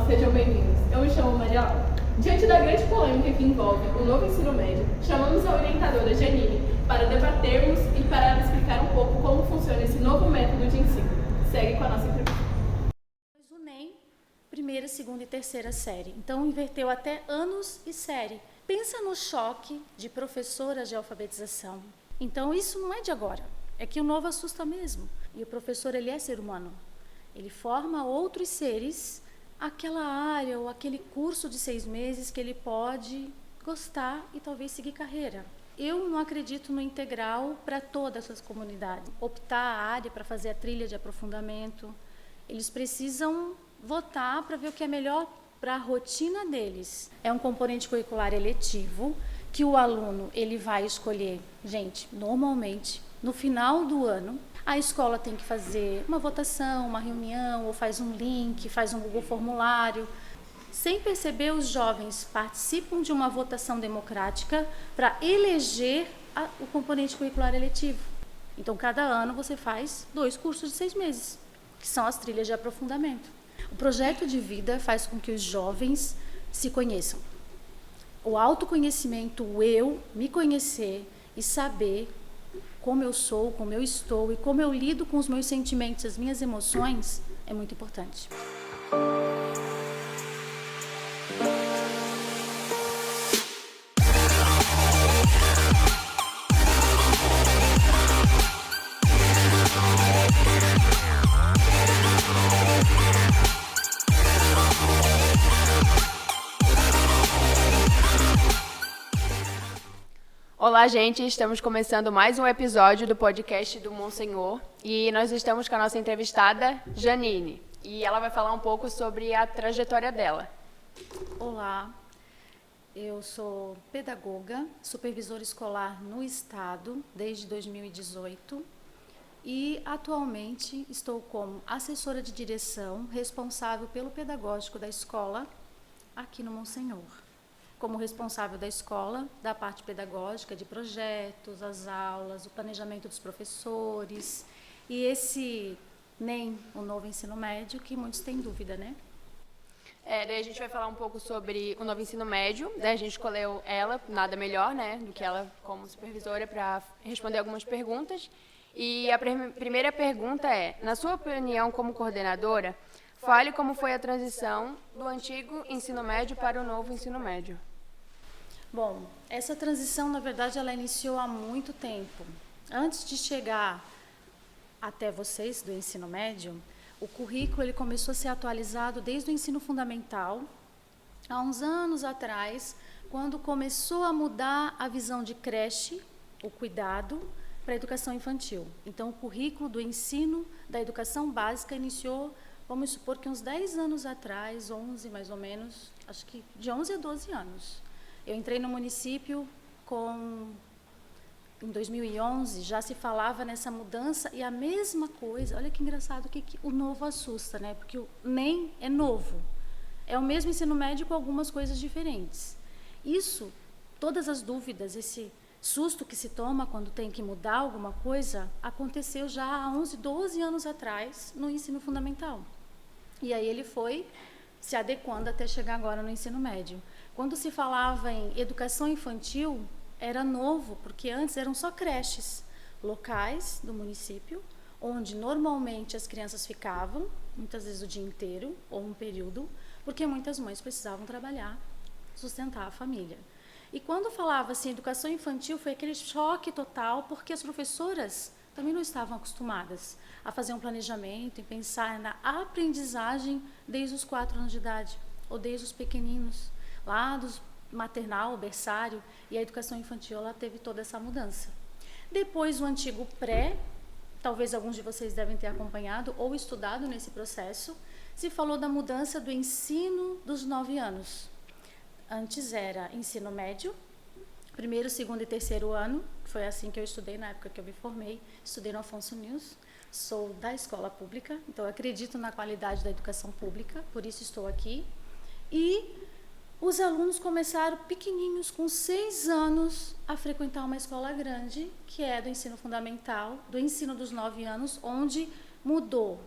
sejam bem-vindos. Eu me chamo Maria Laura. Diante da grande polêmica que envolve o novo ensino médio, chamamos a orientadora Janine para debatermos e para ela explicar um pouco como funciona esse novo método de ensino. Segue com a nossa entrevista. O NEM, primeira, segunda e terceira série. Então, inverteu até anos e série. Pensa no choque de professoras de alfabetização. Então, isso não é de agora. É que o novo assusta mesmo. E o professor, ele é ser humano. Ele forma outros seres, aquela área ou aquele curso de 6 meses que ele pode gostar e talvez seguir carreira. Eu não acredito no integral para todas as comunidades. Optar a área para fazer a trilha de aprofundamento. Eles precisam votar para ver o que é melhor para a rotina deles. É um componente curricular eletivo que o aluno ele vai escolher. Gente, normalmente, no final do ano, a escola tem que fazer uma votação, uma reunião, ou faz um link, faz um Google Formulário. Sem perceber, os jovens participam de uma votação democrática para eleger o componente curricular eletivo. Então, cada ano você faz 2 cursos de 6 meses, que são as trilhas de aprofundamento. O projeto de vida faz com que os jovens se conheçam. O autoconhecimento, o eu, me conhecer e saber como eu sou, como eu estou e como eu lido com os meus sentimentos, as minhas emoções, é muito importante. Olá, gente! Estamos começando mais um episódio do podcast do Monsenhor e nós estamos com a nossa entrevistada, Janine, e ela vai falar um pouco sobre a trajetória dela. Olá, eu sou pedagoga, supervisora escolar no Estado desde 2018 e atualmente estou como assessora de direção responsável pelo pedagógico da escola aqui no Monsenhor. Como responsável da escola, da parte pedagógica, de projetos, as aulas, o planejamento dos professores e esse NEM, o novo ensino médio, que muitos têm dúvida, né? Daí a gente vai falar um pouco sobre o novo ensino médio, daí a gente escolheu ela, nada melhor, né, do que ela como supervisora para responder algumas perguntas. E a primeira pergunta é, na sua opinião como coordenadora, fale como foi a transição do antigo ensino médio para o novo ensino médio. Bom, essa transição, na verdade, ela iniciou há muito tempo. Antes de chegar até vocês do ensino médio, o currículo ele começou a ser atualizado desde o ensino fundamental, há uns anos atrás, quando começou a mudar a visão de creche, o cuidado, para a educação infantil. Então, o currículo do ensino da educação básica iniciou, vamos supor que uns 10 anos atrás, 11 mais ou menos, acho que de 11 a 12 anos. Eu entrei no município em 2011, já se falava nessa mudança e a mesma coisa, olha que engraçado que o novo assusta, né? Porque o NEM é novo, é o mesmo ensino médio com algumas coisas diferentes. Isso, todas as dúvidas, esse susto que se toma quando tem que mudar alguma coisa, aconteceu já há 11, 12 anos atrás no ensino fundamental. E aí ele foi se adequando até chegar agora no ensino médio. Quando se falava em educação infantil, era novo, porque antes eram só creches locais do município, onde normalmente as crianças ficavam, muitas vezes o dia inteiro, ou um período, porque muitas mães precisavam trabalhar, sustentar a família. E quando falava-se em educação infantil, foi aquele choque total, porque as professoras também não estavam acostumadas a fazer um planejamento e pensar na aprendizagem desde os 4 anos de idade, ou desde os pequeninos, lá do maternal, berçário, e a educação infantil ela teve toda essa mudança. Depois o antigo pré, talvez alguns de vocês devem ter acompanhado ou estudado nesse processo, se falou da mudança do ensino dos 9 anos. Antes era ensino médio, primeiro, segundo e terceiro ano, foi assim que eu estudei na época que eu me formei, estudei no Afonso News, sou da escola pública, então eu acredito na qualidade da educação pública, por isso estou aqui. E os alunos começaram pequenininhos, com 6 anos, a frequentar uma escola grande, que é do ensino fundamental, do ensino dos 9 anos, onde mudou,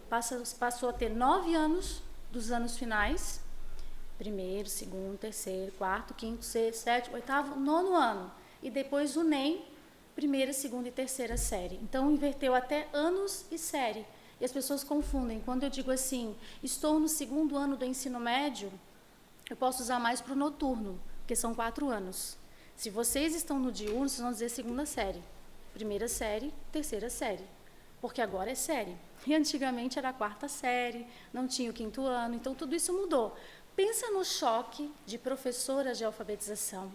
passou a ter 9 anos dos anos finais primeiro, segundo, terceiro, quarto, quinto, sexto, sétimo, oitavo, nono ano. E depois o NEM, primeira, segunda e terceira série. Então, inverteu até anos e série. E as pessoas confundem. Quando eu digo assim, estou no segundo ano do ensino médio, eu posso usar mais para o noturno, porque são 4 anos. Se vocês estão no diurno, vocês vão dizer segunda série, primeira série, terceira série, porque agora é série. E antigamente era a 4ª série, não tinha o 5º ano, então tudo isso mudou. Pensa no choque de professoras de alfabetização,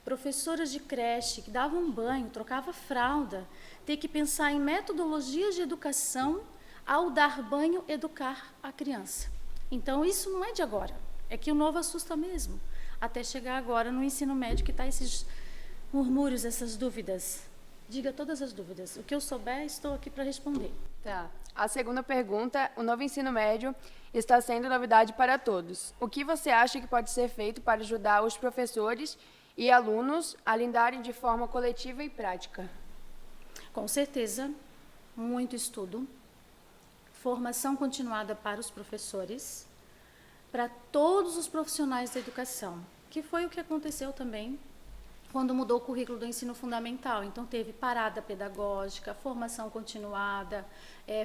professoras de creche que davam banho, trocavam fralda, ter que pensar em metodologias de educação ao dar banho, educar a criança. Então isso não é de agora, é que o novo assusta mesmo. Até chegar agora no ensino médio, que está esses murmúrios, essas dúvidas. Diga todas as dúvidas. O que eu souber, estou aqui para responder. Tá. A segunda pergunta, o novo ensino médio está sendo novidade para todos. O que você acha que pode ser feito para ajudar os professores e alunos a lidarem de forma coletiva e prática? Com certeza, muito estudo, formação continuada para os professores, para todos os profissionais da educação, que foi o que aconteceu também quando mudou o currículo do ensino fundamental. Então, teve parada pedagógica, formação continuada,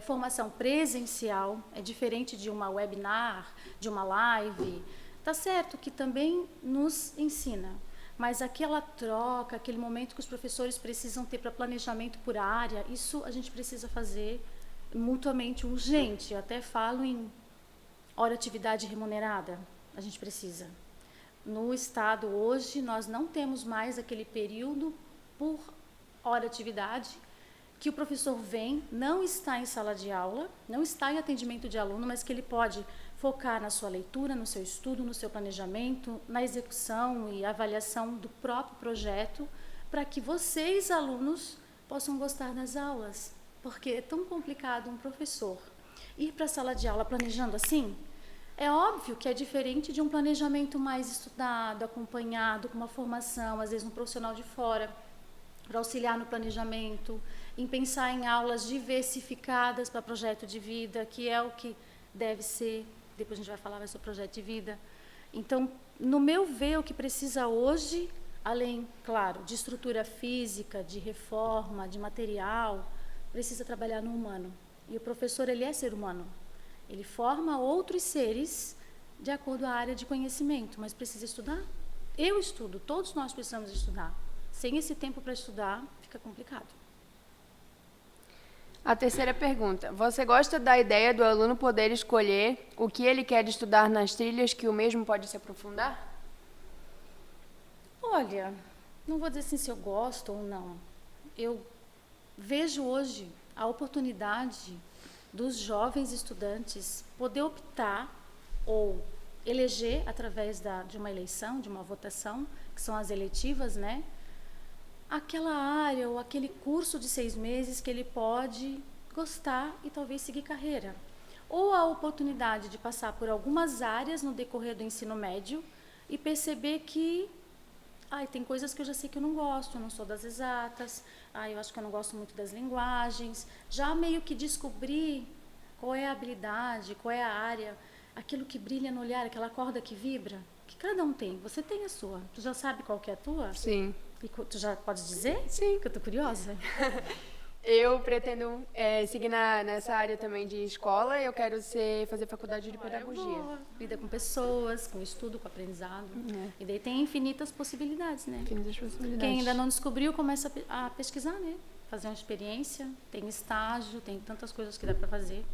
formação presencial, é diferente de uma webinar, de uma live. Tá certo que também nos ensina, mas aquela troca, aquele momento que os professores precisam ter para planejamento por área, isso a gente precisa fazer mutuamente urgente. Eu até falo em hora atividade remunerada, a gente precisa. No Estado, hoje, nós não temos mais aquele período por hora atividade que o professor vem, não está em sala de aula, não está em atendimento de aluno, mas que ele pode focar na sua leitura, no seu estudo, no seu planejamento, na execução e avaliação do próprio projeto, para que vocês, alunos, possam gostar das aulas. Porque é tão complicado um professor ir para a sala de aula planejando assim. É óbvio que é diferente de um planejamento mais estudado, acompanhado, com uma formação, às vezes um profissional de fora, para auxiliar no planejamento, em pensar em aulas diversificadas para projeto de vida, que é o que deve ser, depois a gente vai falar mais sobre projeto de vida. Então, no meu ver, o que precisa hoje, além, claro, de estrutura física, de reforma, de material, precisa trabalhar no humano. E o professor, ele é ser humano. Ele forma outros seres de acordo com a área de conhecimento, mas precisa estudar. Eu estudo, todos nós precisamos estudar. Sem esse tempo para estudar, fica complicado. A terceira pergunta. Você gosta da ideia do aluno poder escolher o que ele quer estudar nas trilhas que o mesmo pode se aprofundar? Olha, não vou dizer assim se eu gosto ou não. Eu vejo hoje a oportunidade dos jovens estudantes poder optar ou eleger através de uma eleição, de uma votação, que são as eletivas, né? Aquela área ou aquele curso de 6 meses que ele pode gostar e talvez seguir carreira. Ou a oportunidade de passar por algumas áreas no decorrer do ensino médio e perceber que tem coisas que eu já sei que eu não gosto, eu não sou das exatas, eu acho que eu não gosto muito das linguagens. Já meio que descobrir qual é a habilidade, qual é a área, aquilo que brilha no olhar, aquela corda que vibra, que cada um tem. Você tem a sua. Tu já sabe qual que é a tua? Sim. E tu já pode dizer? Sim. Que eu tô curiosa. Eu pretendo seguir nessa área também de escola. Eu quero fazer faculdade de pedagogia. Boa. Lida com pessoas, com estudo, com aprendizado. E daí tem infinitas possibilidades, né? Infinitas possibilidades. Quem ainda não descobriu, começa a pesquisar, né? Fazer uma experiência, tem estágio, tem tantas coisas que dá para fazer.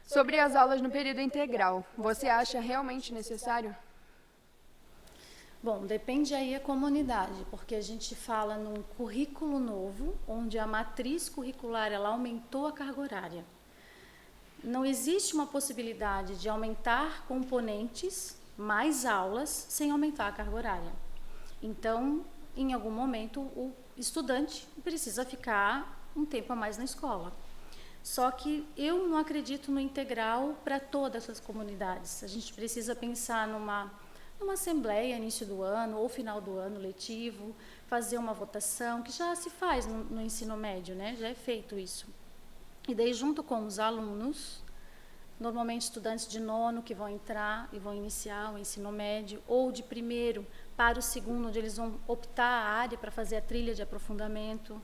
Sobre as aulas no período integral, você acha realmente necessário? Bom, depende aí da comunidade, porque a gente fala num currículo novo, onde a matriz curricular ela aumentou a carga horária. Não existe uma possibilidade de aumentar componentes, mais aulas, sem aumentar a carga horária. Então, em algum momento, o estudante precisa ficar um tempo a mais na escola. Só que eu não acredito no integral para todas essas comunidades. A gente precisa pensar numa assembleia, início do ano ou final do ano letivo, fazer uma votação, que já se faz no ensino médio, né? Já é feito isso. E daí, junto com os alunos, normalmente estudantes de nono que vão entrar e vão iniciar o ensino médio, ou de primeiro para o segundo, onde eles vão optar a área para fazer a trilha de aprofundamento.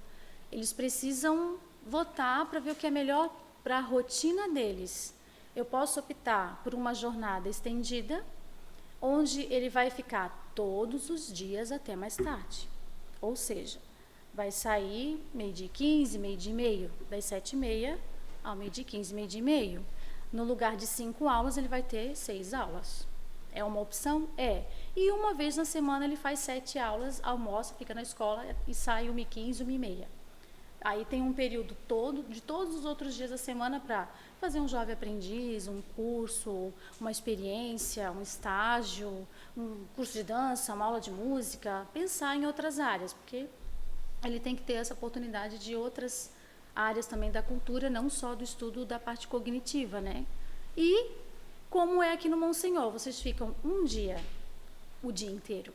Eles precisam votar para ver o que é melhor para a rotina deles. Eu posso optar por uma jornada estendida, onde ele vai ficar todos os dias até mais tarde. Ou seja, vai sair 12h15, 12h30, das 7h30 ao 12h15, 12h30. No lugar de 5 aulas, ele vai ter 6 aulas. É uma opção? É. E uma vez na semana ele faz 7 aulas, almoça, fica na escola e sai 1h15, 1h30. Aí tem um período todo, de todos os outros dias da semana, para fazer um jovem aprendiz, um curso, uma experiência, um estágio, um curso de dança, uma aula de música, pensar em outras áreas, porque ele tem que ter essa oportunidade de outras áreas também da cultura, não só do estudo da parte cognitiva, né? E como é aqui no Monsenhor, vocês ficam um dia, o dia inteiro.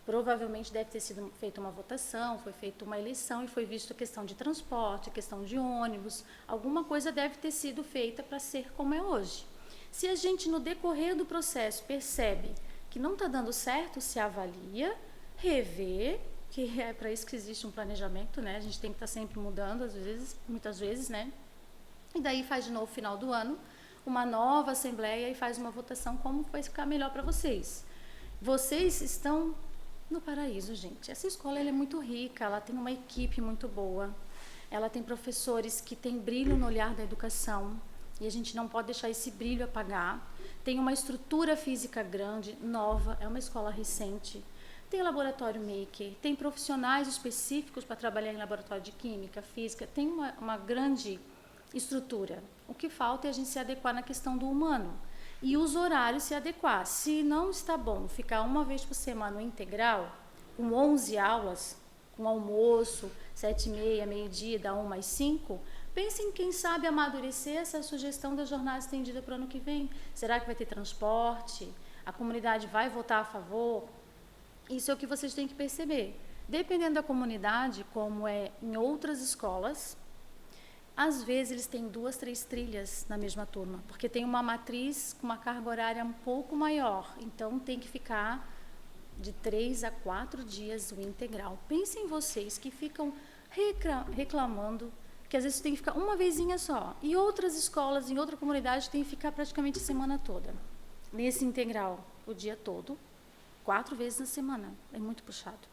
Provavelmente deve ter sido feita uma votação, foi feita uma eleição e foi visto a questão de transporte, a questão de ônibus, alguma coisa deve ter sido feita para ser como é hoje. Se a gente, no decorrer do processo, percebe que não está dando certo, se avalia, revê, que é para isso que existe um planejamento, né? A gente tem que estar sempre mudando, às vezes, muitas vezes, né? E daí faz de novo, final do ano, uma nova assembleia e faz uma votação como vai ficar melhor para vocês. Vocês estão no paraíso, gente. Essa escola ela é muito rica, ela tem uma equipe muito boa, ela tem professores que têm brilho no olhar da educação e a gente não pode deixar esse brilho apagar. Tem uma estrutura física grande, nova, é uma escola recente. Tem laboratório maker, tem profissionais específicos para trabalhar em laboratório de química, física, tem uma grande estrutura. O que falta é a gente se adequar na questão do humano. E os horários se adequar. Se não está bom ficar uma vez por semana no integral, com 11 aulas, com almoço, 7h30, meio-dia, da 1 às 5, pense em quem sabe amadurecer essa sugestão da jornada estendida para o ano que vem. Será que vai ter transporte? A comunidade vai votar a favor? Isso é o que vocês têm que perceber. Dependendo da comunidade, como é em outras escolas, às vezes eles têm 2, 3 trilhas na mesma turma, porque tem uma matriz com uma carga horária um pouco maior, então tem que ficar de 3 a 4 dias o integral. Pensem em vocês que ficam reclamando que às vezes tem que ficar uma vezinha só, e outras escolas, em outra comunidade, tem que ficar praticamente a semana toda. Nesse integral, o dia todo, 4 vezes na semana, é muito puxado.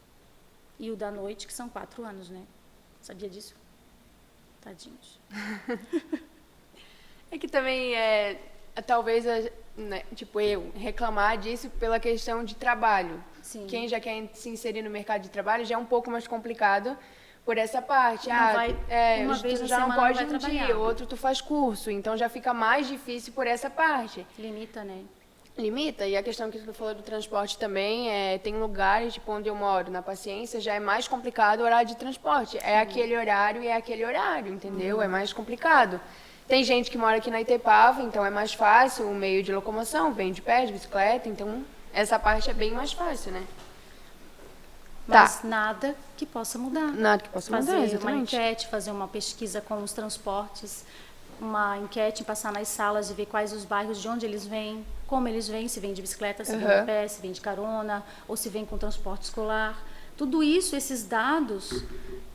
E o da noite, que são 4 anos, né? Sabia disso? Tadinhos. É que também talvez, né, tipo eu, reclamar disso pela questão de trabalho. Sim. Quem já quer se inserir no mercado de trabalho já é um pouco mais complicado por essa parte. Não vai, uma vez tu na já não semana pode não vai um trabalhar. dia, outro tu faz curso, então já fica mais difícil por essa parte. Limita, né? Limita, e a questão que tu falou do transporte também, tem lugares, tipo, onde eu moro, na Paciência, já é mais complicado o horário de transporte. É aquele horário e é aquele horário, entendeu? É mais complicado. Tem gente que mora aqui na Itepava, então é mais fácil o meio de locomoção, vem de pé, de bicicleta, então essa parte é bem mais fácil, né? Mas nada que possa mudar. Nada que possa mudar, Fazer uma exatamente. enquete, fazer uma pesquisa com os transportes, uma enquete, passar nas salas e ver quais os bairros, de onde eles vêm, como eles vêm, se vêm de bicicleta, se vêm de pé, se vêm de carona, ou se vêm com transporte escolar. Tudo isso, esses dados,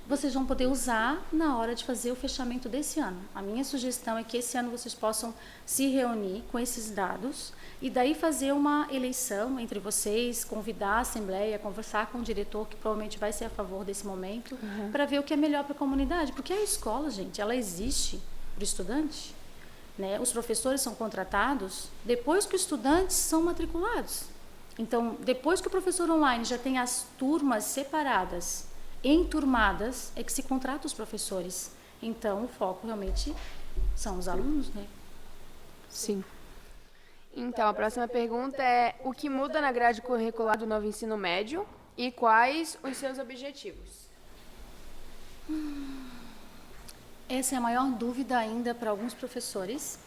vocês vão poder usar na hora de fazer o fechamento desse ano. A minha sugestão é que esse ano vocês possam se reunir com esses dados e daí fazer uma eleição entre vocês, convidar a assembleia, conversar com o diretor, que provavelmente vai ser a favor desse momento, para ver o que é melhor para a comunidade. Porque a escola, gente, ela existe para o estudante, né? Os professores são contratados depois que os estudantes são matriculados. Então, depois que o professor online já tem as turmas separadas, enturmadas, é que se contrata os professores. Então, o foco realmente são os alunos, né? Sim. Então, a próxima pergunta é: o que muda na grade curricular do novo ensino médio e quais os seus objetivos? Essa é a maior dúvida ainda para alguns professores,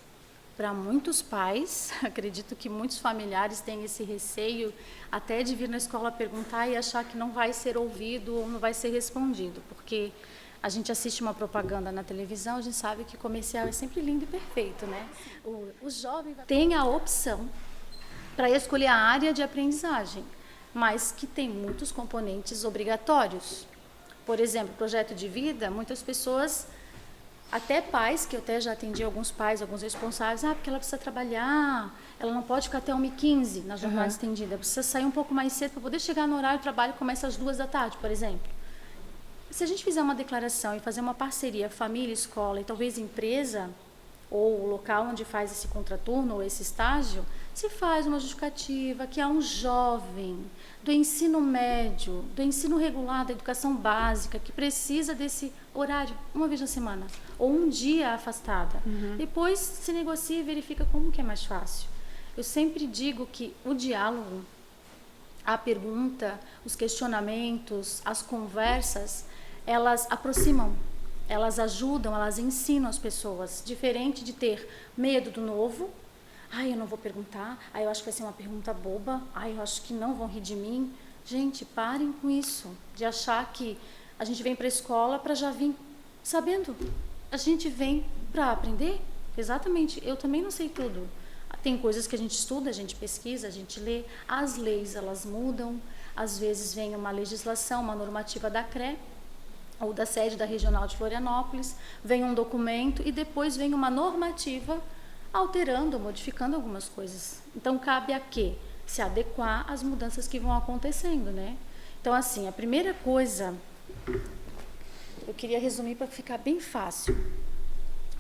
para muitos pais. Acredito que muitos familiares têm esse receio até de vir na escola perguntar e achar que não vai ser ouvido ou não vai ser respondido, porque A gente assiste uma propaganda na televisão, a gente sabe que o comercial é sempre lindo e perfeito, né? O jovem tem a opção para escolher a área de aprendizagem, mas que tem muitos componentes obrigatórios. Por exemplo, projeto de vida, muitas pessoas, até pais, que eu até já atendi alguns pais, alguns responsáveis, porque ela precisa trabalhar, ela não pode ficar até 1h15 na jornada estendida, precisa sair um pouco mais cedo para poder chegar no horário do trabalho que começa às 2h, por exemplo. Se a gente fizer uma declaração e fazer uma parceria família, escola e talvez empresa, ou o local onde faz esse contraturno ou esse estágio, se faz uma justificativa que há um jovem do ensino médio, do ensino regular, da educação básica, que precisa desse horário uma vez na semana, ou um dia afastada. Depois se negocia e verifica como que é mais fácil. Eu sempre digo que o diálogo, a pergunta, os questionamentos, as conversas, elas aproximam, elas ajudam, elas ensinam as pessoas, diferente de ter medo do novo. Eu não vou perguntar, eu acho que vai ser uma pergunta boba, eu acho que não vão rir de mim. Gente, parem com isso, de achar que a gente vem para a escola para já vir sabendo. A gente vem para aprender, exatamente, eu também não sei tudo. Tem coisas que a gente estuda, a gente pesquisa, a gente lê, as leis elas mudam, às vezes vem uma legislação, uma normativa da CRE, ou da sede da Regional de Florianópolis, vem um documento e depois vem uma normativa alterando, modificando algumas coisas. Então, cabe a quê? Se adequar às mudanças que vão acontecendo, né? Então, assim, a primeira coisa, eu queria resumir para ficar bem fácil.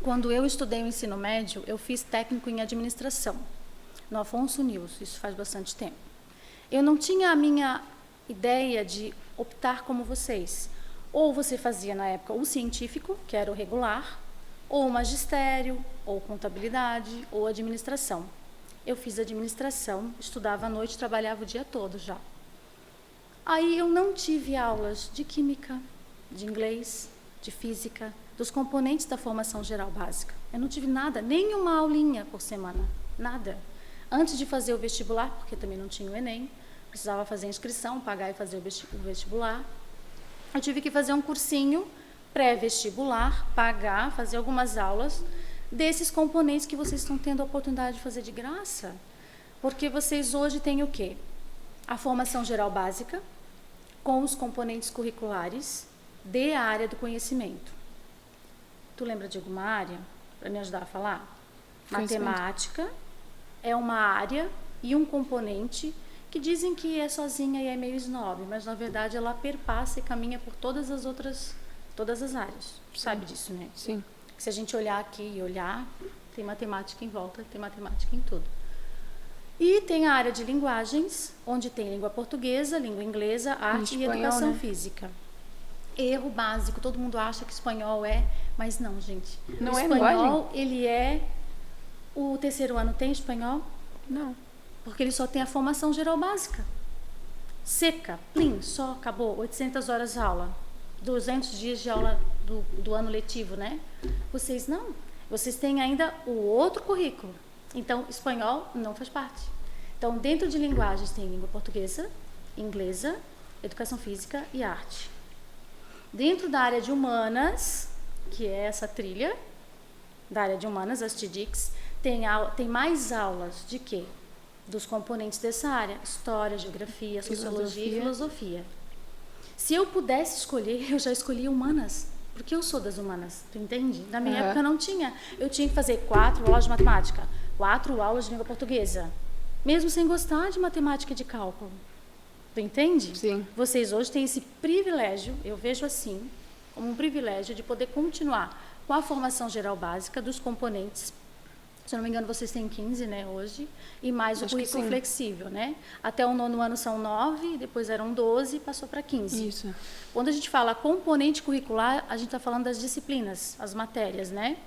Quando eu estudei o ensino médio, eu fiz técnico em administração, no Afonso Nils, isso faz bastante tempo. Eu não tinha a minha ideia de optar como vocês. Ou você fazia, na época, o científico, que era o regular, ou magistério, ou contabilidade, ou administração. Eu fiz administração, estudava à noite, trabalhava o dia todo já. Aí eu não tive aulas de química, de inglês, de física, dos componentes da formação geral básica. Eu não tive nada, nem uma aulinha por semana, nada. Antes de fazer o vestibular, porque também não tinha o Enem, precisava fazer a inscrição, pagar e fazer o vestibular. Eu tive que fazer um cursinho pré-vestibular, pagar, fazer algumas aulas desses componentes que vocês estão tendo a oportunidade de fazer de graça. Porque vocês hoje têm o quê? A formação geral básica, com os componentes curriculares de a área do conhecimento. Tu lembra de alguma área para me ajudar a falar? Matemática é uma área e um componente que dizem que é sozinha e é meio snob, mas na verdade ela perpassa e caminha por todas as áreas. Sabe disso, né? Sim. Se a gente olhar aqui e olhar, tem matemática em volta, tem matemática em tudo. E tem a área de linguagens, onde tem língua portuguesa, língua inglesa, arte e educação física. Erro básico, todo mundo acha que espanhol mas não, gente. Não é espanhol, ele é... O terceiro ano tem espanhol? Não. Porque ele só tem a formação geral básica. Seca, plim, só, acabou. 800 horas de aula. 200 dias de aula do ano letivo, né? Vocês não. Vocês têm ainda o outro currículo. Então, espanhol não faz parte. Então, dentro de linguagens tem língua portuguesa, inglesa, educação física e arte. Dentro da área de humanas, que é essa trilha, da área de humanas, as TDICs, tem mais aulas de quê? Dos componentes dessa área, história, geografia, sociologia e filosofia. Se eu pudesse escolher, eu já escolhi humanas, porque eu sou das humanas, tu entende? Na minha época não tinha. Eu tinha que fazer 4 aulas de matemática, 4 aulas de língua portuguesa, mesmo sem gostar de matemática e de cálculo. Tu entende? Sim. Vocês hoje têm esse privilégio, eu vejo assim, como um privilégio de poder continuar com a formação geral básica dos componentes. Se eu não me engano, vocês têm 15, né, hoje, e mais o currículo flexível, né? Até o 9º ano são 9, depois eram 12 e passou para 15. Isso. Quando a gente fala componente curricular, a gente está falando das disciplinas, as matérias, né?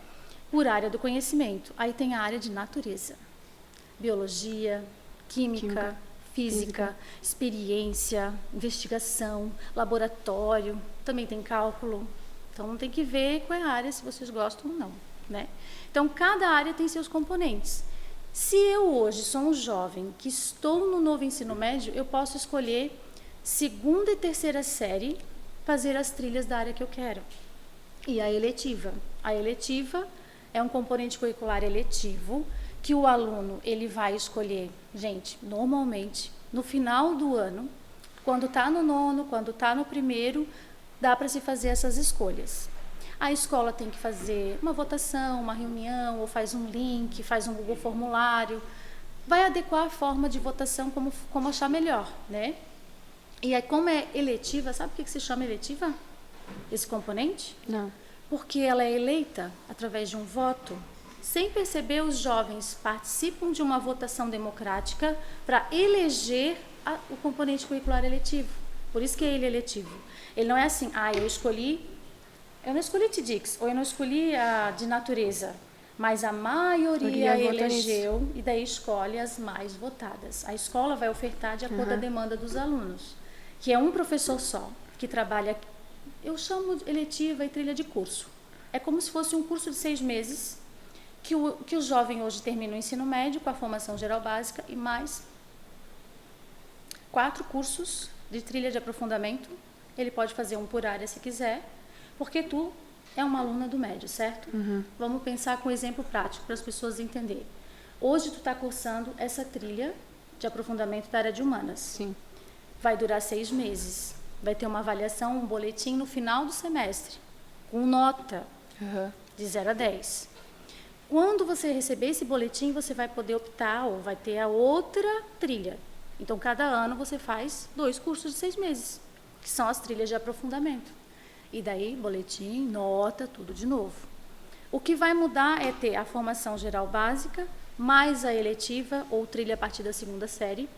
Por área do conhecimento. Aí tem a área de natureza, biologia, química, física, experiência, investigação, laboratório, também tem cálculo. Então, tem que ver qual é a área, se vocês gostam ou não, né? Então, cada área tem seus componentes. Se eu hoje sou um jovem que estou no novo ensino médio, eu posso escolher 2ª e 3ª série, fazer as trilhas da área que eu quero. e a eletiva. A eletiva é um componente curricular eletivo que o aluno ele vai escolher, gente, normalmente, no final do ano, quando está no nono, quando está no primeiro, dá para se fazer essas escolhas. A escola tem que fazer uma votação, uma reunião, ou faz um link, faz um Google Formulário, vai adequar a forma de votação como achar melhor, né? E aí, como é eletiva, sabe por que se chama eletiva? Esse componente? Não. Porque ela é eleita através de um voto. Sem perceber, os jovens participam de uma votação democrática para eleger o componente curricular eletivo. Por isso que ele é eletivo. Ele não é assim, eu não escolhi TDIX, ou eu não escolhi a de natureza, mas a maioria elegeu e daí escolhe as mais votadas. A escola vai ofertar de acordo com a demanda dos alunos, que é um professor só, que trabalha, eu chamo de eletiva e trilha de curso. É como se fosse um curso de 6 meses, que o jovem hoje termina o ensino médio com a formação geral básica e mais 4 cursos de trilha de aprofundamento. Ele pode fazer um por área se quiser, porque tu é uma aluna do médio, certo? Vamos pensar com um exemplo prático para as pessoas entenderem. Hoje tu está cursando essa trilha de aprofundamento da área de humanas. Sim. Vai durar 6 meses. Vai ter uma avaliação, um boletim no final do semestre, com nota de 0 a 10. Quando você receber esse boletim, você vai poder optar ou vai ter a outra trilha. Então, cada ano você faz 2 cursos de 6 meses, que são as trilhas de aprofundamento. E daí, boletim, nota, tudo de novo. O que vai mudar é ter a formação geral básica, mais a eletiva ou trilha a partir da 2ª série.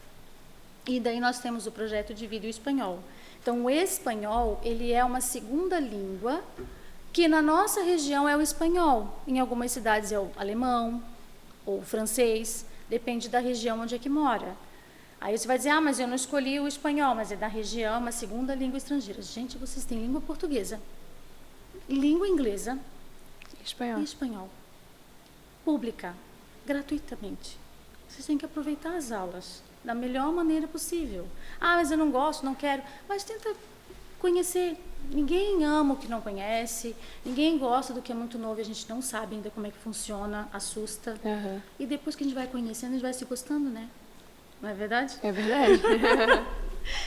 E daí nós temos o projeto de vídeo espanhol. Então, o espanhol, ele é uma segunda língua, que na nossa região é o espanhol. Em algumas cidades é o alemão ou o francês, depende da região onde é que mora. Aí você vai dizer, mas eu não escolhi o espanhol, mas é da região, uma segunda língua estrangeira. Gente, vocês têm língua portuguesa, língua inglesa Espanhol. e espanhol. Pública, gratuitamente. Vocês têm que aproveitar as aulas da melhor maneira possível. Mas eu não gosto, não quero. Mas tenta conhecer. Ninguém ama o que não conhece, ninguém gosta do que é muito novo e a gente não sabe ainda como é que funciona, assusta. E depois que a gente vai conhecendo, a gente vai se gostando, né? Não é verdade? É verdade.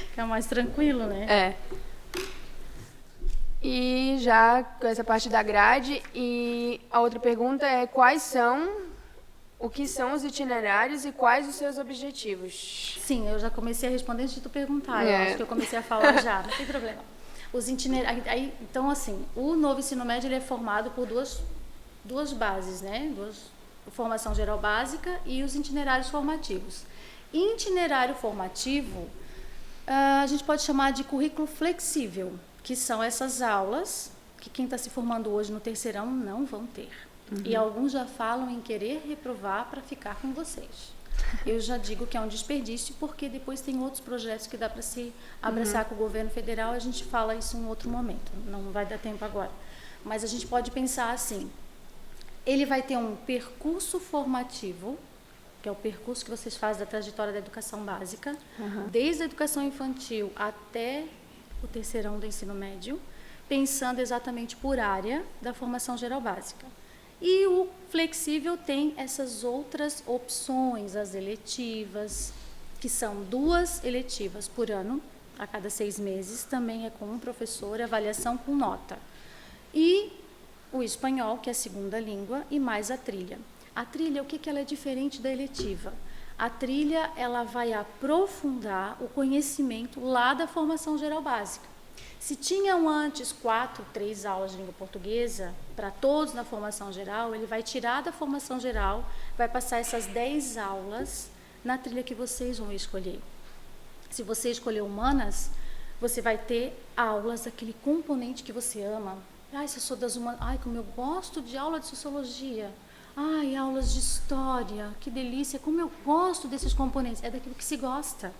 Fica mais tranquilo, né? É. E já com essa parte da grade, e a outra pergunta é o que são os itinerários e quais os seus objetivos? Sim, eu já comecei a responder antes de tu perguntar. Eu acho que eu comecei a falar já, não tem problema. Os itinerários, então, assim, o novo ensino médio ele é formado por duas bases, né? Formação geral básica e os itinerários formativos. Itinerário formativo, a gente pode chamar de currículo flexível, que são essas aulas que quem está se formando hoje no terceirão não vão ter. E alguns já falam em querer reprovar para ficar com vocês. Eu já digo que é um desperdício, porque depois tem outros projetos que dá para se abraçar com o governo federal, a gente fala isso em outro momento, não vai dar tempo agora. Mas a gente pode pensar assim, ele vai ter um percurso formativo, que é o percurso que vocês fazem da trajetória da educação básica, desde a educação infantil até o terceirão do ensino médio, pensando exatamente por área da formação geral básica. E o flexível tem essas outras opções, as eletivas, que são 2 eletivas por ano, a cada 6 meses, também é com um professor, avaliação com nota. E o espanhol, que é a segunda língua, e mais a trilha. A trilha, o que ela é diferente da eletiva? A trilha, ela vai aprofundar o conhecimento lá da formação geral básica. Se tinham antes 3 aulas de língua portuguesa, para todos na formação geral, ele vai tirar da formação geral, vai passar essas 10 aulas na trilha que vocês vão escolher. Se você escolher humanas, você vai ter aulas daquele componente que você ama. Se eu sou das humanas, como eu gosto de aula de sociologia. Aulas de história, que delícia, como eu gosto desses componentes. É daquilo que se gosta.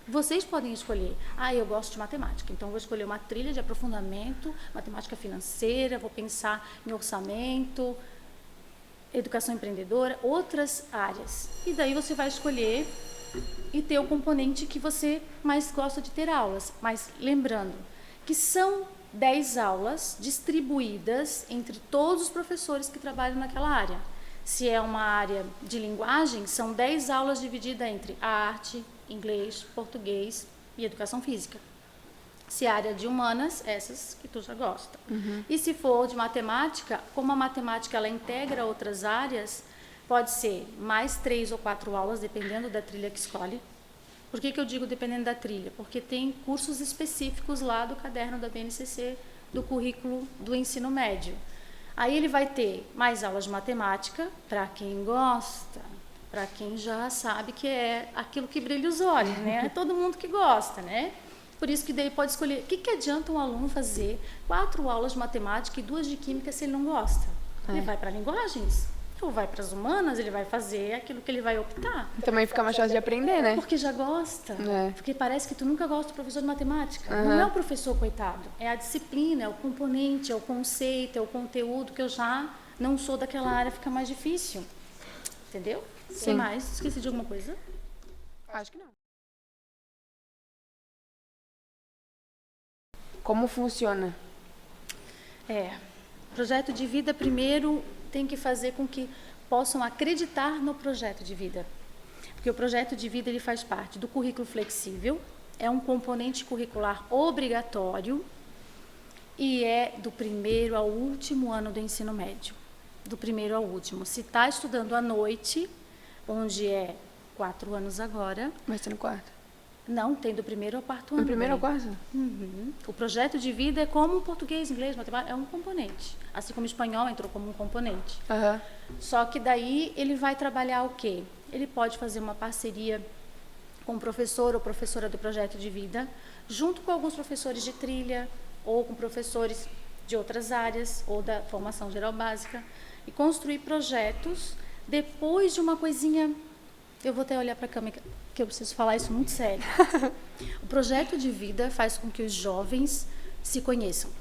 Vocês podem escolher, eu gosto de matemática, então vou escolher uma trilha de aprofundamento, matemática financeira, vou pensar em orçamento, educação empreendedora, outras áreas. E daí você vai escolher e ter o componente que você mais gosta de ter aulas. Mas lembrando que são 10 aulas distribuídas entre todos os professores que trabalham naquela área. Se é uma área de linguagem, são 10 aulas divididas entre arte, inglês, português e educação física. Se é área de humanas, essas que tu já gosta. E se for de matemática, como a matemática ela integra outras áreas, pode ser mais 3 ou 4 aulas, dependendo da trilha que escolhe. Por que eu digo dependendo da trilha? Porque tem cursos específicos lá do caderno da BNCC, do currículo do ensino médio. Aí ele vai ter mais aulas de matemática, para quem gosta, para quem já sabe que é aquilo que brilha os olhos, né? É todo mundo que gosta, né? Por isso que daí pode escolher. O que adianta um aluno fazer 4 aulas de matemática e 2 de química se ele não gosta? Ele vai para linguagens. Ou vai para as humanas, ele vai fazer aquilo que ele vai optar. Também fica mais fácil de aprender, né? Porque já gosta. É. Porque parece que tu nunca gosta do professor de matemática. Não é o professor, coitado. É a disciplina, é o componente, é o conceito, é o conteúdo que eu já não sou daquela área, fica mais difícil. Entendeu? Sim. Tem mais? Esqueci de alguma coisa? Acho que não. Como funciona? Projeto de vida, primeiro, tem que fazer com que possam acreditar no projeto de vida. Porque o projeto de vida ele faz parte do currículo flexível, é um componente curricular obrigatório e é do primeiro ao último ano do ensino médio. Do primeiro ao último. Se está estudando à noite, onde é 4 anos agora... Vai ser no quarto? Não, tem do primeiro ao quarto ano. Do primeiro ao quarto? O projeto de vida é como o português, inglês, matemática, é um componente. Assim como o espanhol entrou como um componente. Só que daí ele vai trabalhar o quê? Ele pode fazer uma parceria com o professor ou professora do projeto de vida, junto com alguns professores de trilha, ou com professores de outras áreas, ou da formação geral básica, e construir projetos depois de uma coisinha... Eu vou até olhar para a câmera, que eu preciso falar isso muito sério. O projeto de vida faz com que os jovens se conheçam.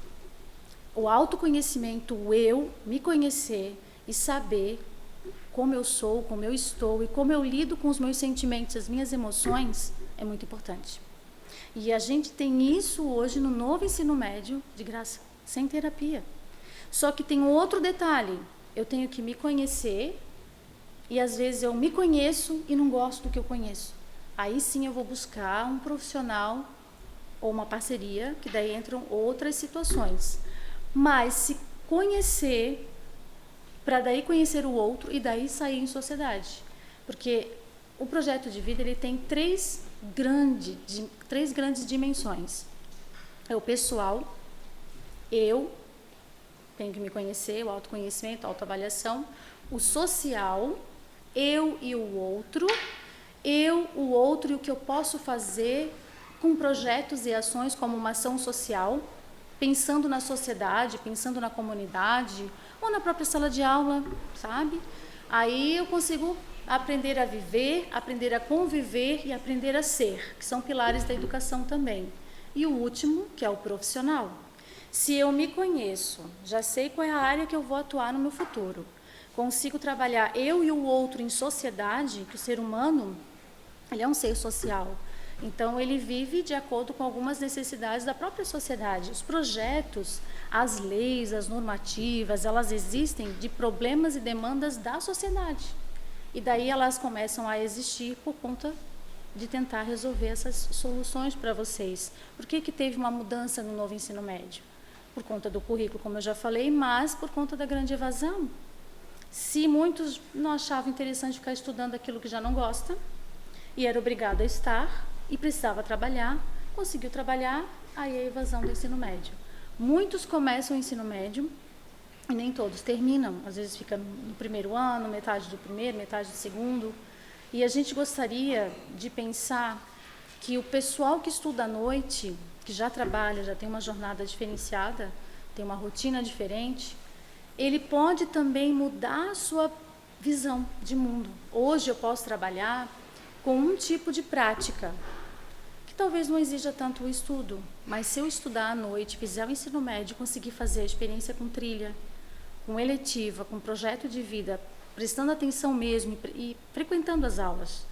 O autoconhecimento, o eu, me conhecer e saber como eu sou, como eu estou e como eu lido com os meus sentimentos, as minhas emoções, é muito importante. E a gente tem isso hoje no novo ensino médio, de graça, sem terapia. Só que tem outro detalhe, eu tenho que me conhecer e às vezes eu me conheço e não gosto do que eu conheço. Aí sim eu vou buscar um profissional ou uma parceria, que daí entram outras situações. Mas se conhecer, para daí conhecer o outro e daí sair em sociedade. Porque o projeto de vida ele tem três grandes dimensões. É o pessoal, eu tenho que me conhecer, o autoconhecimento, a autoavaliação. O social, eu e o outro, o outro e o que eu posso fazer com projetos e ações como uma ação social, pensando na sociedade, pensando na comunidade ou na própria sala de aula, sabe? Aí eu consigo aprender a viver, aprender a conviver e aprender a ser, que são pilares da educação também. E o último, que é o profissional. Se eu me conheço, já sei qual é a área que eu vou atuar no meu futuro, consigo trabalhar eu e o outro em sociedade, que o ser humano, ele é um ser social. Então, ele vive de acordo com algumas necessidades da própria sociedade. Os projetos, as leis, as normativas, elas existem de problemas e demandas da sociedade. E daí elas começam a existir por conta de tentar resolver essas soluções para vocês. Por que teve uma mudança no novo ensino médio? Por conta do currículo, como eu já falei, mas por conta da grande evasão. Se muitos não achavam interessante ficar estudando aquilo que já não gosta, e era obrigado a estar, e precisava trabalhar, conseguiu trabalhar, aí a evasão do ensino médio. Muitos começam o ensino médio, e nem todos terminam. Às vezes fica no primeiro ano, metade do primeiro, metade do segundo. E a gente gostaria de pensar que o pessoal que estuda à noite, que já trabalha, já tem uma jornada diferenciada, tem uma rotina diferente, ele pode também mudar a sua visão de mundo. Hoje eu posso trabalhar com um tipo de prática, que talvez não exija tanto o estudo, mas se eu estudar à noite, fizer o ensino médio, conseguir fazer a experiência com trilha, com eletiva, com projeto de vida, prestando atenção mesmo e frequentando as aulas,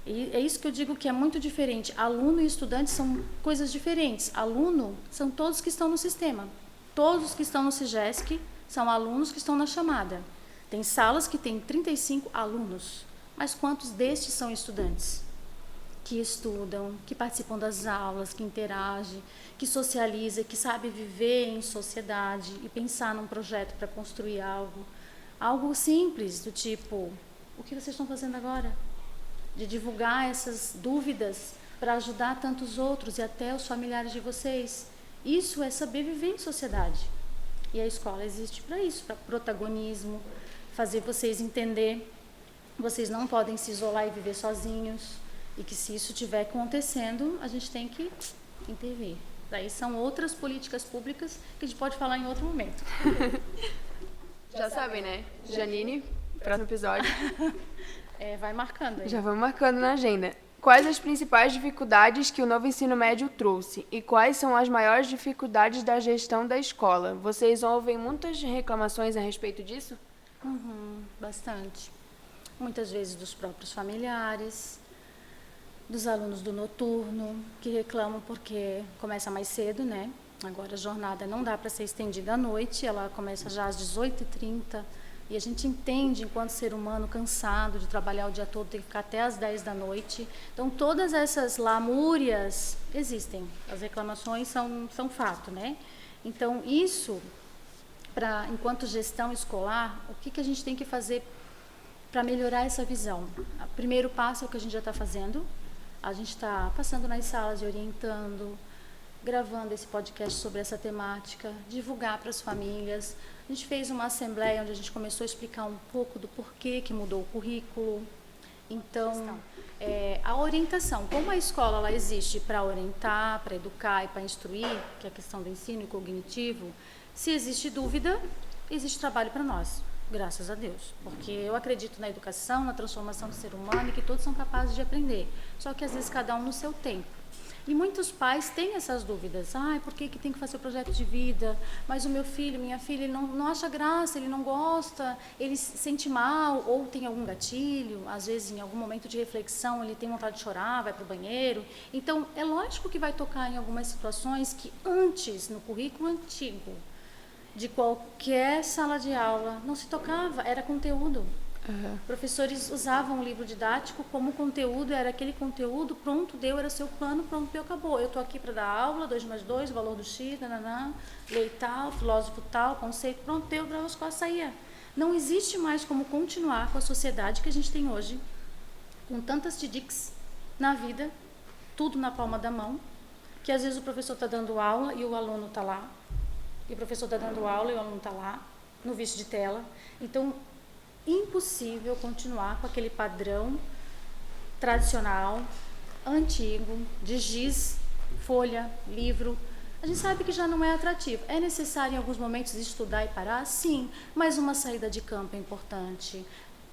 E é isso que eu digo que é muito diferente. Aluno e estudante são coisas diferentes. Aluno são todos que estão no sistema. Todos que estão no SIGESC são alunos que estão na chamada. Tem salas que têm 35 alunos, mas quantos destes são estudantes? Que estudam, que participam das aulas, que interagem, que socializam, que sabem viver em sociedade e pensar num projeto para construir algo. Algo simples, do tipo, o que vocês estão fazendo agora? De divulgar essas dúvidas para ajudar tantos outros e até os familiares de vocês. Isso é saber viver em sociedade. E a escola existe para isso, para protagonismo, fazer vocês entender. Vocês não podem se isolar e viver sozinhos. E que se isso estiver acontecendo, a gente tem que intervir. Daí são outras políticas públicas que a gente pode falar em outro momento. Já sabem, né? Janine, próximo episódio. Vai marcando aí. Já vamos marcando na agenda. Quais as principais dificuldades que o novo ensino médio trouxe? E quais são as maiores dificuldades da gestão da escola? Vocês ouvem muitas reclamações a respeito disso? Bastante. Muitas vezes dos próprios familiares, dos alunos do noturno, que reclamam porque começa mais cedo, né? Agora a jornada não dá para ser estendida à noite, ela começa já às 18h30, e a gente entende, enquanto ser humano cansado de trabalhar o dia todo, tem que ficar até às 10 da noite. Então, todas essas lamúrias existem, as reclamações são fato, né? Então, isso, enquanto gestão escolar, o que a gente tem que fazer para melhorar essa visão? O primeiro passo é o que a gente já está fazendo. A gente está passando nas salas e orientando, gravando esse podcast sobre essa temática, divulgar para as famílias. A gente fez uma assembleia onde a gente começou a explicar um pouco do porquê que mudou o currículo. Então, a orientação, como a escola ela existe para orientar, para educar e para instruir, que é a questão do ensino cognitivo, se existe dúvida, existe trabalho para nós, graças a Deus. Porque eu acredito na educação, na transformação do ser humano e que todos são capazes de aprender. Só que às vezes cada um no seu tempo. E muitos pais têm essas dúvidas. Por que tem que fazer o projeto de vida? Mas o meu filho, minha filha, ele não acha graça, ele não gosta, ele se sente mal ou tem algum gatilho. Às vezes, em algum momento de reflexão, ele tem vontade de chorar, vai para o banheiro. Então, é lógico que vai tocar em algumas situações que antes, no currículo antigo, de qualquer sala de aula, não se tocava, era conteúdo. Professores usavam o livro didático como conteúdo, era aquele conteúdo, pronto, deu, era seu plano, pronto, deu, acabou. Eu estou aqui para dar aula, 2 mais 2, o valor do X, lei tal, filósofo tal, conceito, pronto, deu, para a escola saía. Não existe mais como continuar com a sociedade que a gente tem hoje, com tantas TDICs na vida, tudo na palma da mão, que às vezes o professor está dando aula e o aluno está lá, e o professor está dando aula e o aluno está lá, no vício de tela. Então, impossível continuar com aquele padrão tradicional, antigo, de giz, folha, livro. A gente sabe que já não é atrativo. É necessário em alguns momentos estudar e parar? Sim, mas uma saída de campo é importante.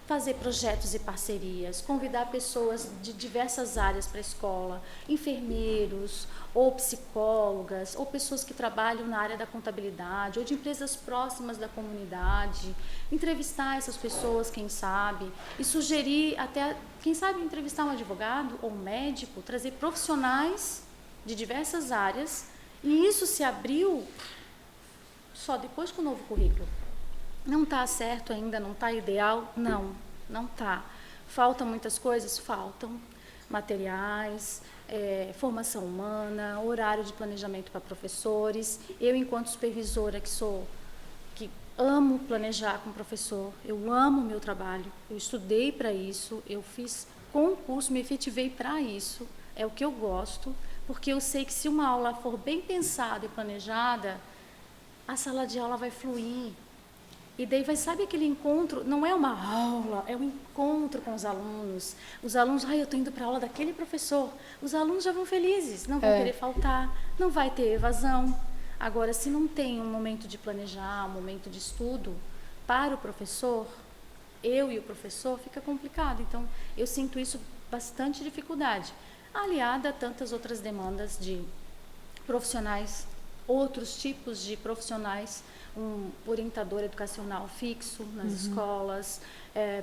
Fazer projetos e parcerias, convidar pessoas de diversas áreas para a escola, enfermeiros, ou psicólogas, ou pessoas que trabalham na área da contabilidade, ou de empresas próximas da comunidade, entrevistar essas pessoas, quem sabe, e sugerir até, quem sabe, entrevistar um advogado ou um médico, trazer profissionais de diversas áreas, e isso se abriu só depois com o novo currículo. Não está certo ainda, não está ideal? Não está. Faltam muitas coisas? Faltam. Materiais, formação humana, horário de planejamento para professores. Eu, enquanto supervisora que amo planejar com professor, eu amo o meu trabalho, eu estudei para isso, eu fiz concurso, me efetivei para isso, é o que eu gosto, porque eu sei que se uma aula for bem pensada e planejada, a sala de aula vai fluir. E daí sabe aquele encontro, não é uma aula, é um encontro com os alunos. Os alunos, eu estou indo para a aula daquele professor. Os alunos já vão felizes, não vão querer faltar, não vai ter evasão. Agora, se não tem um momento de planejar, um momento de estudo para o professor, eu e o professor, fica complicado. Então, eu sinto isso bastante dificuldade, aliada a tantas outras demandas de profissionais outros tipos de profissionais, um orientador educacional fixo nas escolas,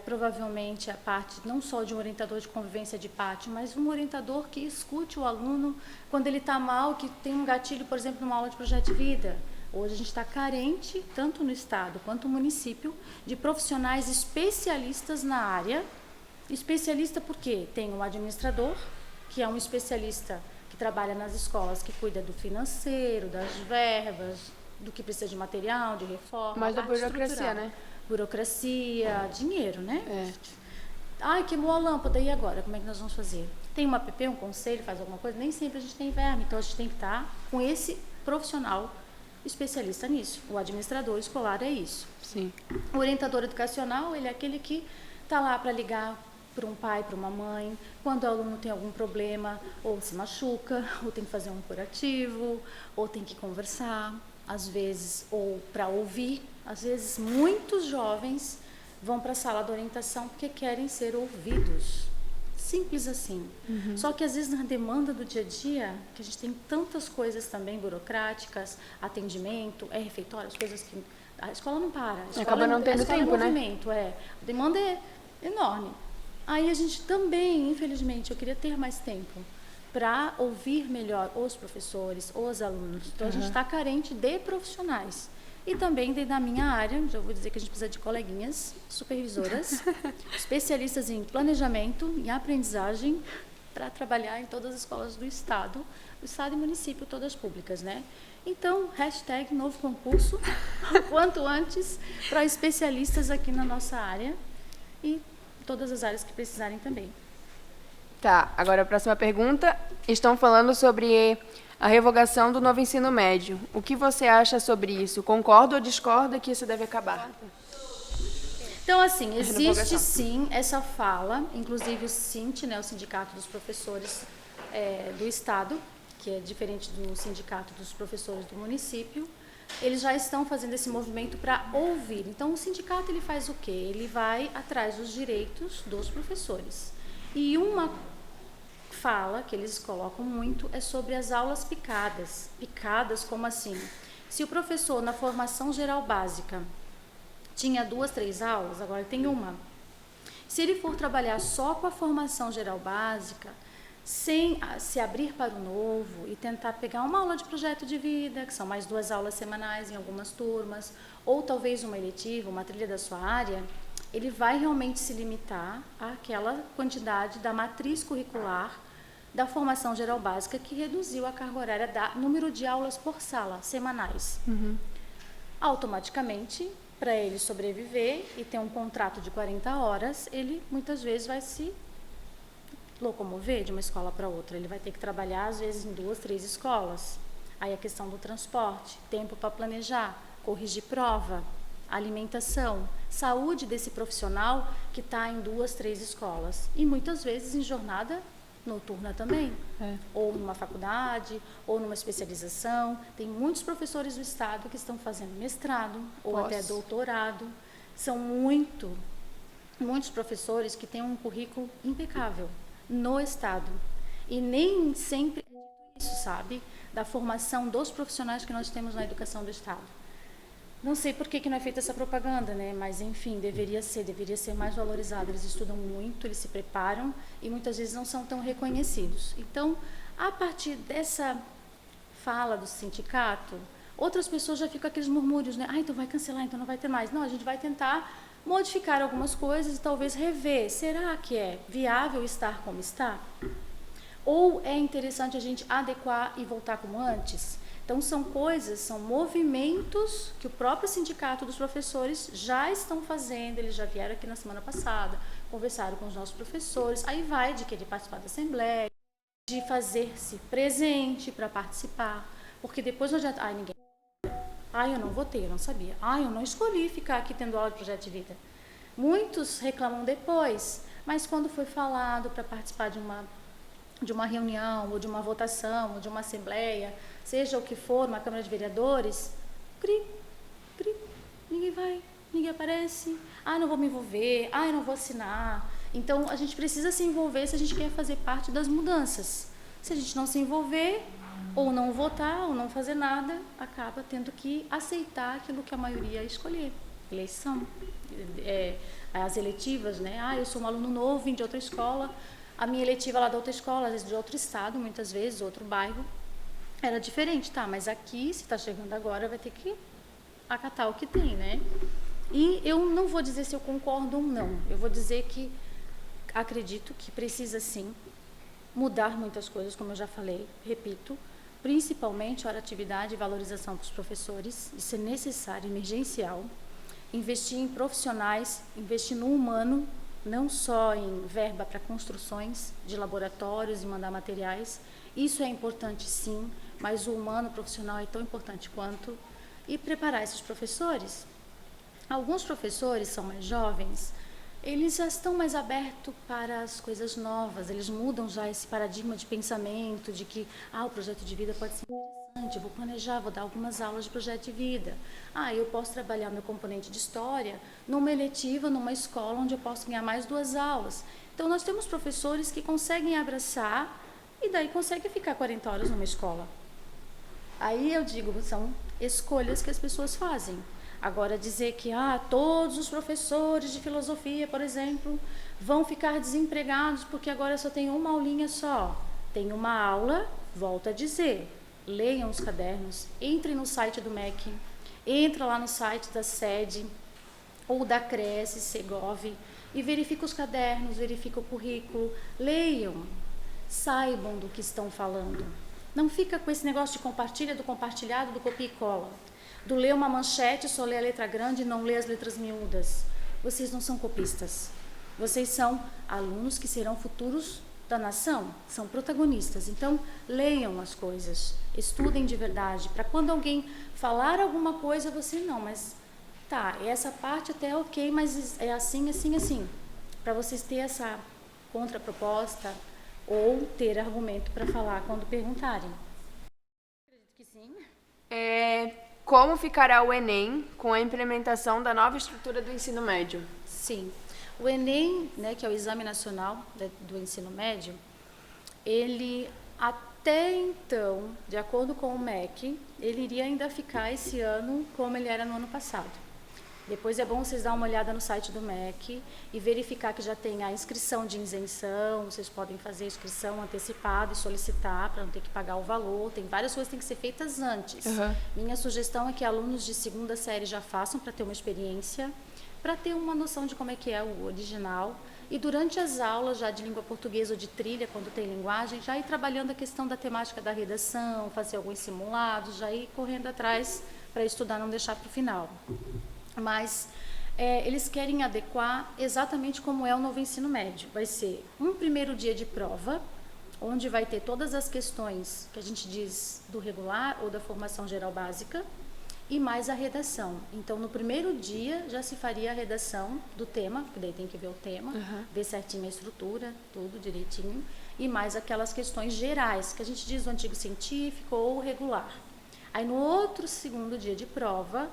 provavelmente a parte não só de um orientador de convivência de pátio, mas um orientador que escute o aluno quando ele está mal, que tem um gatilho, por exemplo, numa aula de projeto de vida. Hoje a gente está carente, tanto no estado quanto no município, de profissionais especialistas na área. Especialista porque tem um administrador, que é um especialista que trabalha nas escolas, que cuida do financeiro, das verbas, do que precisa de material, de reforma. Mais da burocracia, né? Burocracia, dinheiro, né? É. Ai, queimou a lâmpada, e agora? Como é que nós vamos fazer? Tem uma app, um conselho, faz alguma coisa? Nem sempre a gente tem verba, então a gente tem que estar com esse profissional especialista nisso. O administrador escolar é isso. Sim. O orientador educacional, ele é aquele que está lá para ligar para um pai, para uma mãe, quando o aluno tem algum problema, ou se machuca, ou tem que fazer um curativo, ou tem que conversar, às vezes, ou para ouvir. Às vezes, muitos jovens vão para a sala de orientação porque querem ser ouvidos. Simples assim. Só que às vezes na demanda do dia a dia, que a gente tem tantas coisas também burocráticas, atendimento, refeitório, as coisas que a escola não para. A escola, Acaba não tendo tempo, né? Movimento, a demanda é enorme. Aí a gente também, infelizmente, eu queria ter mais tempo para ouvir melhor os professores, os alunos. Então a gente está carente de profissionais. E também dentro da minha área, já vou dizer que a gente precisa de coleguinhas, supervisoras, especialistas em planejamento, em aprendizagem, para trabalhar em todas as escolas do Estado e município, todas públicas, né? Então, hashtag novo concurso, quanto antes, para especialistas aqui na nossa área e todas as áreas que precisarem também. Tá, agora a próxima pergunta. Estão falando sobre a revogação do novo ensino médio. O que você acha sobre isso? Concorda ou discorda que isso deve acabar? Então, assim, existe sim essa fala, inclusive o SINT, né, o Sindicato dos Professores do Estado, que é diferente do Sindicato dos Professores do município, eles já estão fazendo esse movimento para ouvir. Então, o sindicato ele faz o quê? Ele vai atrás dos direitos dos professores. E uma fala que eles colocam muito é sobre as aulas picadas. Picadas como assim? Se o professor na formação geral básica tinha 2, 3 aulas, agora tem uma. Se ele for trabalhar só com a formação geral básica, sem se abrir para o novo e tentar pegar uma aula de projeto de vida, que são mais 2 aulas semanais em algumas turmas, ou talvez uma eletiva, uma trilha da sua área, ele vai realmente se limitar àquela quantidade da matriz curricular da formação geral básica que reduziu a carga horária da número de aulas por sala, semanais. Automaticamente, para ele sobreviver e ter um contrato de 40 horas, ele muitas vezes vai se locomover de uma escola para outra. Ele vai ter que trabalhar, às vezes, em 2, 3 escolas. Aí a questão do transporte, tempo para planejar, corrigir prova, alimentação, saúde desse profissional que está em 2, 3 escolas. E muitas vezes em jornada noturna também. Ou numa faculdade, ou numa especialização. Tem muitos professores do Estado que estão fazendo mestrado ou até doutorado. São muitos professores que têm um currículo impecável no Estado. E nem sempre é isso, sabe? Da formação dos profissionais que nós temos na educação do Estado. Não sei por que não é feita essa propaganda, né? Mas, enfim, deveria ser mais valorizado. Eles estudam muito, eles se preparam e muitas vezes não são tão reconhecidos. Então, a partir dessa fala do sindicato, outras pessoas já ficam com aqueles murmúrios, né? Então vai cancelar, então não vai ter mais. Não, a gente vai tentar modificar algumas coisas e talvez rever. Será que é viável estar como está? Ou é interessante a gente adequar e voltar como antes? Então, são movimentos que o próprio Sindicato dos Professores já estão fazendo, eles já vieram aqui na semana passada, conversaram com os nossos professores, aí vai de querer participar da Assembleia, de fazer-se presente para participar, porque depois não adianta, ninguém... eu não votei, eu não sabia. Eu não escolhi ficar aqui tendo aula de projeto de vida. Muitos reclamam depois, mas quando foi falado para participar de uma reunião, ou de uma votação, ou de uma assembleia, seja o que for, uma Câmara de Vereadores, ninguém vai, ninguém aparece, não vou me envolver, eu não vou assinar. Então, a gente precisa se envolver se a gente quer fazer parte das mudanças. Se a gente não se envolver, ou não votar, ou não fazer nada, acaba tendo que aceitar aquilo que a maioria escolher. Eleição, as eletivas, né? Eu sou um aluno novo, vim de outra escola, a minha eletiva lá da outra escola, às vezes de outro estado, muitas vezes, outro bairro, era diferente, tá? Mas aqui, se está chegando agora, vai ter que acatar o que tem, né? E eu não vou dizer se eu concordo ou não, eu vou dizer que acredito que precisa sim mudar muitas coisas, como eu já falei, repito, principalmente a atividade e valorização para os professores, isso é necessário, emergencial, investir em profissionais, investir no humano, não só em verba para construções de laboratórios e mandar materiais, isso é importante sim, mas o humano profissional é tão importante quanto, e preparar esses professores. Alguns professores são mais jovens, eles já estão mais abertos para as coisas novas, eles mudam já esse paradigma de pensamento, de que o projeto de vida pode ser interessante, eu vou planejar, vou dar algumas aulas de projeto de vida. Eu posso trabalhar meu componente de história numa eletiva, numa escola onde eu posso ganhar mais 2 aulas. Então, nós temos professores que conseguem abraçar e daí conseguem ficar 40 horas numa escola. Aí eu digo, são escolhas que as pessoas fazem. Agora, dizer que todos os professores de filosofia, por exemplo, vão ficar desempregados porque agora só tem uma aulinha só. Tem uma aula, volto a dizer, leiam os cadernos, entrem no site do MEC, entra lá no site da sede ou da Cresce, Segov, e verifica os cadernos, verifica o currículo, leiam, saibam do que estão falando. Não fica com esse negócio de compartilha, do compartilhado, do copia e cola. Do ler uma manchete, só ler a letra grande e não ler as letras miúdas. Vocês não são copistas. Vocês são alunos que serão futuros da nação, são protagonistas. Então, leiam as coisas, estudem de verdade, para quando alguém falar alguma coisa, você não, mas essa parte até é ok, mas é assim, assim, assim. Para vocês terem essa contraproposta ou ter argumento para falar quando perguntarem. Acredito que sim. Como ficará o Enem com a implementação da nova estrutura do ensino médio? Sim. O Enem, que é o Exame Nacional do Ensino Médio, ele até então, de acordo com o MEC, ele iria ainda ficar esse ano como ele era no ano passado. Depois é bom vocês dar uma olhada no site do MEC e verificar que já tem a inscrição de isenção, vocês podem fazer a inscrição antecipada e solicitar para não ter que pagar o valor, tem várias coisas que têm que ser feitas antes. Minha sugestão é que alunos de 2ª série já façam para ter uma experiência, para ter uma noção de como é que é o original, e durante as aulas já de língua portuguesa ou de trilha, quando tem linguagem, já ir trabalhando a questão da temática da redação, fazer alguns simulados, já ir correndo atrás para estudar, não deixar para o final. Mas eles querem adequar exatamente como é o novo ensino médio. Vai ser um primeiro dia de prova, onde vai ter todas as questões que a gente diz do regular ou da formação geral básica, e mais a redação. Então, no primeiro dia já se faria a redação do tema, porque daí tem que ver o tema, ver certinho a estrutura, tudo direitinho, e mais aquelas questões gerais, que a gente diz do antigo científico ou regular. Aí, no outro segundo dia de prova,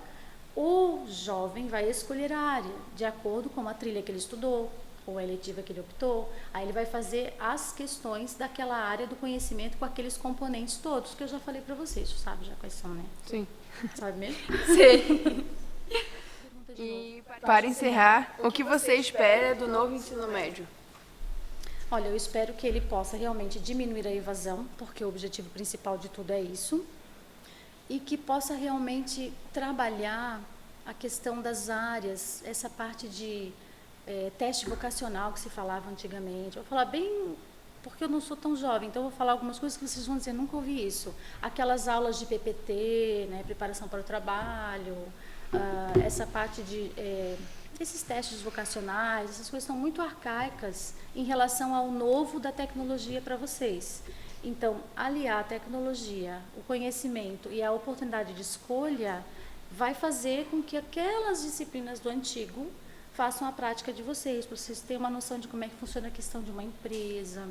o jovem vai escolher a área, de acordo com a trilha que ele estudou, ou a eletiva que ele optou. Aí ele vai fazer as questões daquela área do conhecimento com aqueles componentes todos, que eu já falei para vocês, sabe já quais são, né? Sim. Sabe mesmo? Sim. E para encerrar, o que você espera do novo ensino médio? Olha, eu espero que ele possa realmente diminuir a evasão, porque o objetivo principal de tudo é isso, e que possa realmente trabalhar a questão das áreas, essa parte de teste vocacional que se falava antigamente. Eu vou falar bem, porque eu não sou tão jovem, então eu vou falar algumas coisas que vocês vão dizer, nunca ouvi isso. Aquelas aulas de PPT, preparação para o trabalho, essa parte de esses testes vocacionais, essas coisas são muito arcaicas em relação ao novo da tecnologia para vocês. Então, aliar a tecnologia, o conhecimento e a oportunidade de escolha vai fazer com que aquelas disciplinas do antigo façam a prática de vocês, para vocês terem uma noção de como é que funciona a questão de uma empresa,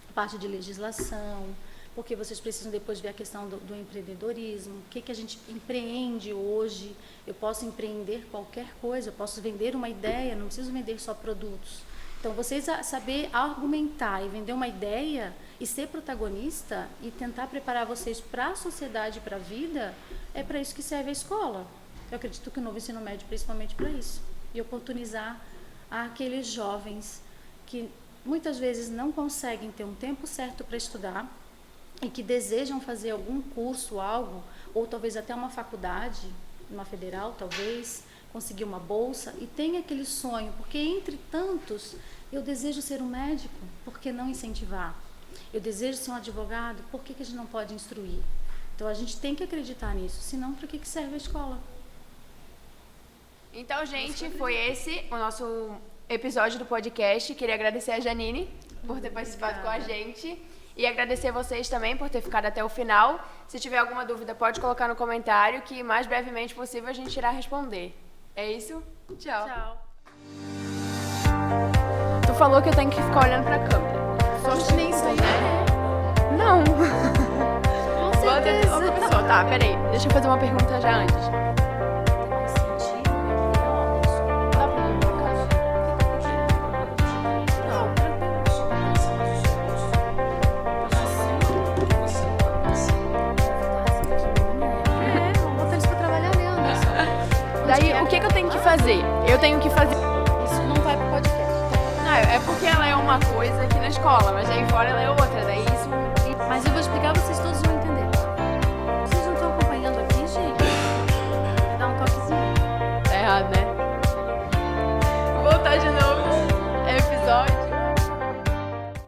a parte de legislação, porque vocês precisam depois ver a questão do empreendedorismo, o que a gente empreende hoje. Eu posso empreender qualquer coisa, eu posso vender uma ideia, não preciso vender só produtos. Então, vocês saber argumentar e vender uma ideia E ser protagonista e tentar preparar vocês para a sociedade, para a vida, é para isso que serve a escola. Eu acredito que o novo ensino médio, principalmente para isso. E oportunizar aqueles jovens que muitas vezes não conseguem ter um tempo certo para estudar e que desejam fazer algum curso, algo, ou talvez até uma faculdade, uma federal talvez, conseguir uma bolsa e tem aquele sonho, porque entre tantos, eu desejo ser um médico, por que não incentivar? Eu desejo ser um advogado, por que a gente não pode instruir? Então a gente tem que acreditar nisso, senão para que serve a escola? Então, gente, foi esse o nosso episódio do podcast. Queria agradecer a Janine por ter participado com a gente. E agradecer vocês também por ter ficado até o final. Se tiver alguma dúvida, pode colocar no comentário que mais brevemente possível a gente irá responder. É isso? Tchau. Tchau. Tu falou que eu tenho que ficar olhando pra câmera. Só nem isso aí, né? Não. Com certeza. Outra pessoa. Tá, peraí. Deixa eu fazer uma pergunta já antes. Daí, o que eu tenho que fazer? Eu tenho que fazer... Isso não vai pro podcast. Não, é porque ela é uma coisa aqui na escola, mas aí fora ela é outra. Daí isso... Mas eu vou explicar, vocês